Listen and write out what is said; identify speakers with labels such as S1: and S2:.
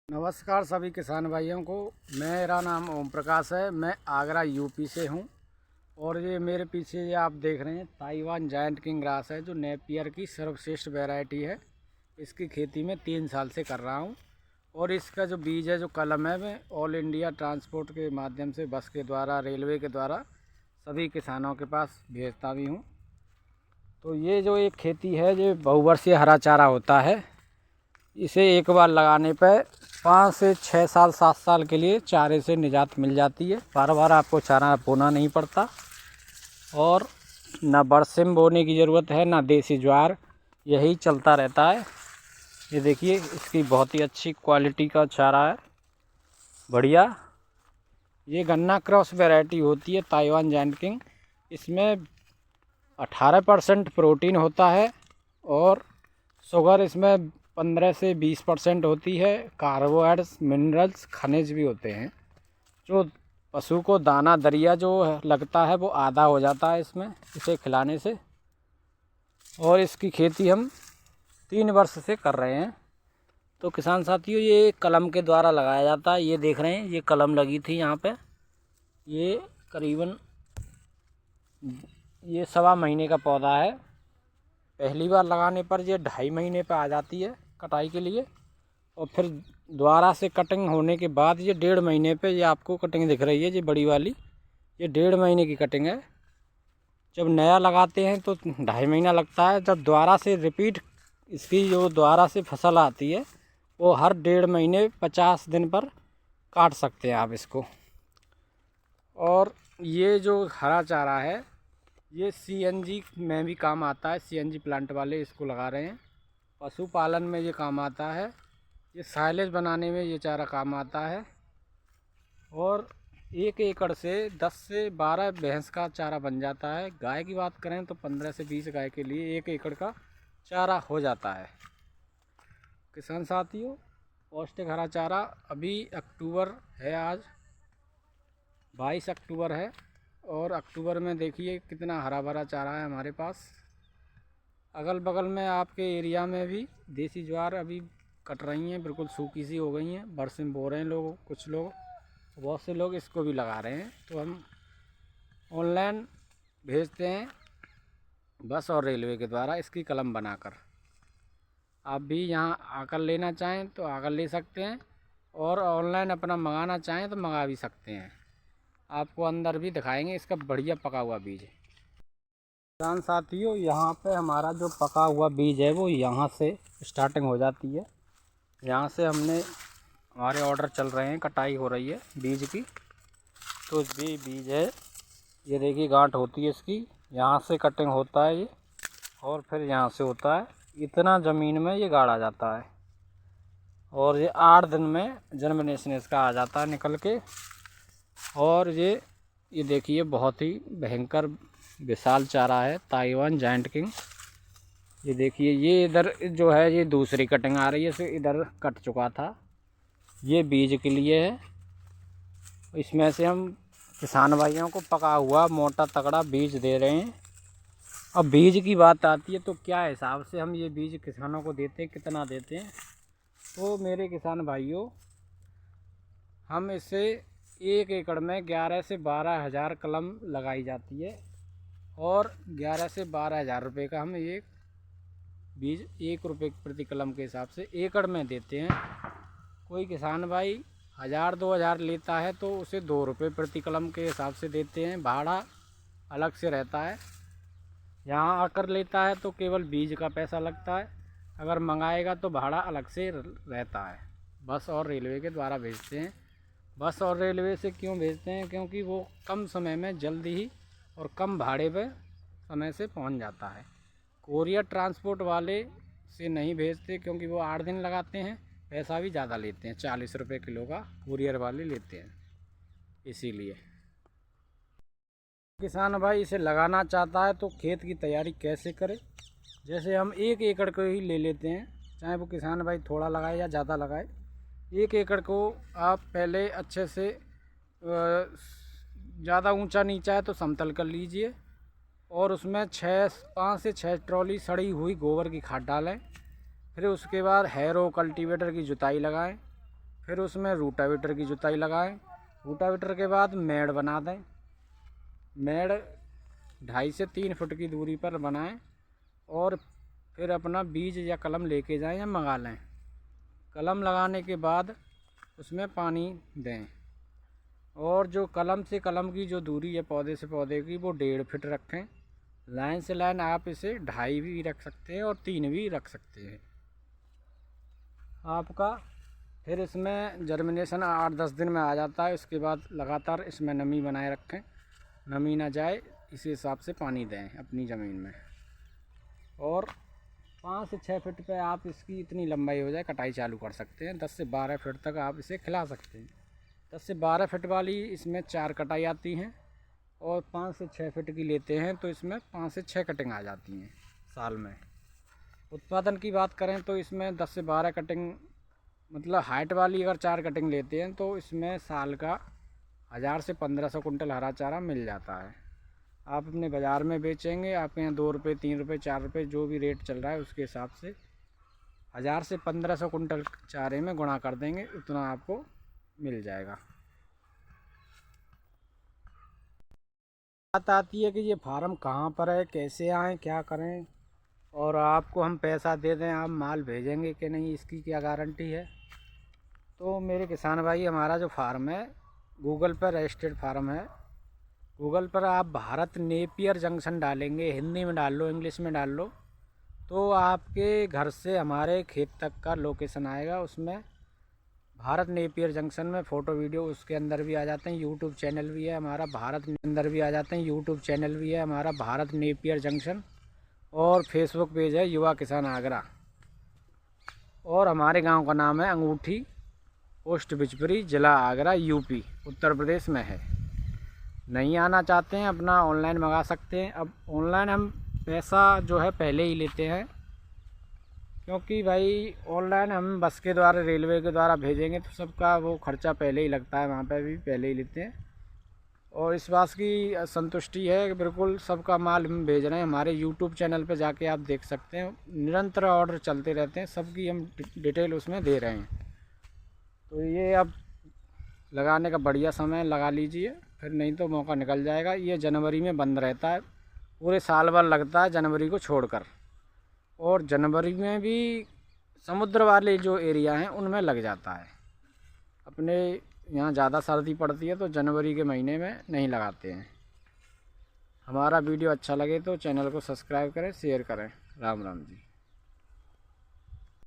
S1: नमस्कार सभी किसान भाइयों को। मेरा नाम ओम प्रकाश है। मैं आगरा यूपी से हूं और ये मेरे पीछे ये आप देख रहे हैं ताइवान जायंट किंग ग्रास है, जो नेपियर की सर्वश्रेष्ठ वैरायटी है। इसकी खेती मैं 3 साल से कर रहा हूं और इसका जो बीज है, जो कलम है, मैं ऑल इंडिया ट्रांसपोर्ट के माध्यम से बस के द्वारा, रेलवे के द्वारा सभी किसानों के पास भेजता भी हूँ। तो ये जो एक खेती है, ये बहुवर्षीय हरा चारा होता है। इसे एक बार लगाने पर 5 से 6 साल 7 साल के लिए चारे से निजात मिल जाती है। बार बार आपको चारा बोना नहीं पड़ता और ना बरसिम बोने की ज़रूरत है, ना देसी ज्वार, यही चलता रहता है। ये देखिए, इसकी बहुत ही अच्छी क्वालिटी का चारा है, बढ़िया। ये गन्ना क्रॉस वैरायटी होती है ताइवान जायंट किंग। इसमें 18% प्रोटीन होता है और शुगर इसमें 15 से 20% होती है। कार्बोहाइड्रेट्स, मिनरल्स, खनिज भी होते हैं। जो पशु को दाना दरिया जो लगता है वो आधा हो जाता है इसमें, इसे खिलाने से। और इसकी खेती हम 3 वर्ष से कर रहे हैं। तो किसान साथियों, ये कलम के द्वारा लगाया जाता है। ये देख रहे हैं, ये कलम लगी थी यहाँ पे। ये करीबन ये 1.25 महीने का पौधा है। पहली बार लगाने पर ये 2.5 महीने पर आ जाती है कटाई के लिए, और फिर दोबारा से कटिंग होने के बाद ये 1.5 महीने पे, ये आपको कटिंग दिख रही है, ये बड़ी वाली, ये 1.5 महीने की कटिंग है। जब नया लगाते हैं तो 2.5 महीना लगता है। जब दोबारा से रिपीट इसकी जो दोबारा से फसल आती है, वो हर 1.5 महीने 50 दिन पर काट सकते हैं आप इसको। और ये जो हरा चारा है, ये सीएनजी में भी काम आता है। सीएनजी प्लांट वाले इसको लगा रहे हैं। पशुपालन में ये काम आता है। ये साइलेज बनाने में ये चारा काम आता है। और 1 एकड़ से 10 से 12 भैंस का चारा बन जाता है। गाय की बात करें तो 15 से 20 गाय के लिए 1 एकड़ का चारा हो जाता है। किसान साथियों, पौष्टिक हरा चारा अभी अक्टूबर है, आज 22 अक्टूबर है, और अक्टूबर में देखिए कितना हरा भरा चारा है हमारे पास। अगल बगल में आपके एरिया में भी देसी ज्वार अभी कट रही हैं, बिल्कुल सूखी सी हो गई हैं। बरसिम बो रहे हैं लोग, कुछ लोग, बहुत से लोग इसको भी लगा रहे हैं। तो हम ऑनलाइन भेजते हैं बस और रेलवे के द्वारा इसकी कलम बनाकर। आप भी यहाँ आकर लेना चाहें तो आकर ले सकते हैं, और ऑनलाइन अपना मंगाना चाहें तो मंगा भी सकते हैं। आपको अंदर भी दिखाएंगे इसका बढ़िया पका हुआ बीज। किसान साथियों, यहाँ पे हमारा जो पका हुआ बीज है वो यहाँ से स्टार्टिंग हो जाती है। यहाँ से हमारे ऑर्डर चल रहे हैं, कटाई हो रही है बीज की। तो ये बीज है, ये देखिए गांठ होती है इसकी, यहाँ से कटिंग होता है ये, और फिर यहाँ से होता है। इतना ज़मीन में ये गाड़ा जाता है और ये 8 दिन में जर्मिनेशन इसका आ जाता है निकल के। और ये देखिए, बहुत ही भयंकर विशाल चारा है ताइवान जायंट किंग। ये देखिए, ये इधर जो है ये दूसरी कटिंग आ रही है, इसे इधर कट चुका था। ये बीज के लिए है। इसमें से हम किसान भाइयों को पका हुआ मोटा तगड़ा बीज दे रहे हैं। अब बीज की बात आती है तो क्या हिसाब से हम ये बीज किसानों को देते हैं, कितना देते हैं। तो मेरे किसान भाइयों, हम इसे 1 एकड़ में 11 से 12 हज़ार कलम लगाई जाती है, और 11 से 12 हज़ार रुपये का हम एक बीज 1 रुपये प्रति कलम के हिसाब से एकड़ में देते हैं। कोई किसान भाई 1000-2000 लेता है तो उसे 2 रुपये प्रति कलम के हिसाब से देते हैं। भाड़ा अलग से रहता है। यहाँ आकर लेता है तो केवल बीज का पैसा लगता है, अगर मंगाएगा तो भाड़ा अलग से रहता है। बस और रेलवे के द्वारा भेजते हैं। बस और रेलवे से क्यों भेजते हैं? क्योंकि वो कम समय में जल्दी ही और कम भाड़े पे समय से पहुंच जाता है। कोरियर ट्रांसपोर्ट वाले से नहीं भेजते, क्योंकि वो 8 दिन लगाते हैं, पैसा भी ज़्यादा लेते हैं, 40 रुपये किलो का कोरियर वाले लेते हैं। इसीलिए किसान भाई इसे लगाना चाहता है तो खेत की तैयारी कैसे करे? जैसे हम 1 एकड़ को ही ले लेते हैं, चाहे वो किसान भाई थोड़ा लगाए या ज़्यादा लगाए। 1 एकड़ को आप पहले अच्छे से, ज़्यादा ऊंचा नीचा है तो समतल कर लीजिए, और उसमें 5 से 6 ट्रॉली सड़ी हुई गोबर की खाद डालें। फिर उसके बाद हैरो कल्टीवेटर की जुताई लगाएं। फिर उसमें रूटावेटर की जुताई लगाएं। रूटावेटर के बाद मेड़ बना दें। मेड़ 2.5 से 3 फुट की दूरी पर बनाएं और फिर अपना बीज या कलम लेके जाएं या मंगा लें। कलम लगाने के बाद उसमें पानी दें और जो कलम से कलम की जो दूरी है पौधे से पौधे की वो 1.5 फीट रखें। लाइन से लाइन आप इसे 2.5 भी रख सकते हैं और 3 भी रख सकते हैं आपका। फिर इसमें जर्मिनेशन 8-10 दिन में आ जाता है। उसके बाद लगातार इसमें नमी बनाए रखें, नमी ना जाए इसी हिसाब से पानी दें अपनी ज़मीन में। और 5 से 6 फीट पे आप इसकी इतनी लंबाई हो जाए कटाई चालू कर सकते हैं। 10 से 12 फीट तक आप इसे खिला सकते हैं। 10 से 12 फीट वाली इसमें 4 कटाई आती हैं और 5 से 6 फीट की लेते हैं तो इसमें 5 से 6 कटिंग आ जाती हैं साल में। उत्पादन की बात करें तो इसमें 10 से 12 कटिंग मतलब हाइट वाली अगर 4 कटिंग लेते हैं तो इसमें साल का 1000 से 1500 कुंटल हरा चारा मिल जाता है। आप अपने बाज़ार में बेचेंगे, आपके यहाँ 2 रुपये 3 रुपये 4 रुपये जो भी रेट चल रहा है उसके हिसाब से 1000 से 1500 कुंटल चारे में गुणा कर देंगे, उतना आपको मिल जाएगा। बात आती है कि ये फार्म कहाँ पर है, कैसे आएँ, क्या करें और आपको हम पैसा दे दें, आप माल भेजेंगे कि नहीं, इसकी क्या गारंटी है। तो मेरे किसान भाई, हमारा जो फार्म है गूगल पर रजिस्टर्ड फार्म है। गूगल पर आप भारत नेपियर जंक्शन डालेंगे, हिंदी में डाल लो, इंग्लिश में डाल लो, तो आपके घर से हमारे खेत तक का लोकेशन आएगा। उसमें भारत नेपियर जंक्शन में फ़ोटो वीडियो उसके अंदर भी आ जाते हैं। यूट्यूब चैनल भी है हमारा भारत अंदर भी आ जाते हैं। यूट्यूब चैनल भी है हमारा भारत नेपियर जंक्शन और फेसबुक पेज है युवा किसान आगरा। और हमारे गांव का नाम है अंगूठी, पोस्ट बिचपरी, ज़िला आगरा, यूपी उत्तर प्रदेश में है। नहीं आना चाहते हैं अपना ऑनलाइन मंगा सकते हैं। अब ऑनलाइन हम पैसा जो है पहले ही लेते हैं, क्योंकि भाई ऑनलाइन हम बस के द्वारा रेलवे के द्वारा भेजेंगे तो सबका वो खर्चा पहले ही लगता है, वहाँ पे भी पहले ही लेते हैं। और इस बात की संतुष्टि है कि बिल्कुल सबका माल हम भेज रहे हैं। हमारे यूट्यूब चैनल पे जाके आप देख सकते हैं, निरंतर ऑर्डर चलते रहते हैं, सबकी हम डिटेल उसमें दे रहे हैं। तो ये अब लगाने का बढ़िया समय, लगा लीजिए, फिर नहीं तो मौका निकल जाएगा। ये जनवरी में बंद रहता है, पूरे साल भर लगता है जनवरी को छोड़कर। और जनवरी में भी समुद्र वाले जो एरिया हैं उनमें लग जाता है। अपने यहाँ ज़्यादा सर्दी पड़ती है तो जनवरी के महीने में नहीं लगाते हैं। हमारा वीडियो अच्छा लगे तो चैनल को सब्सक्राइब करें, शेयर करें। राम राम जी।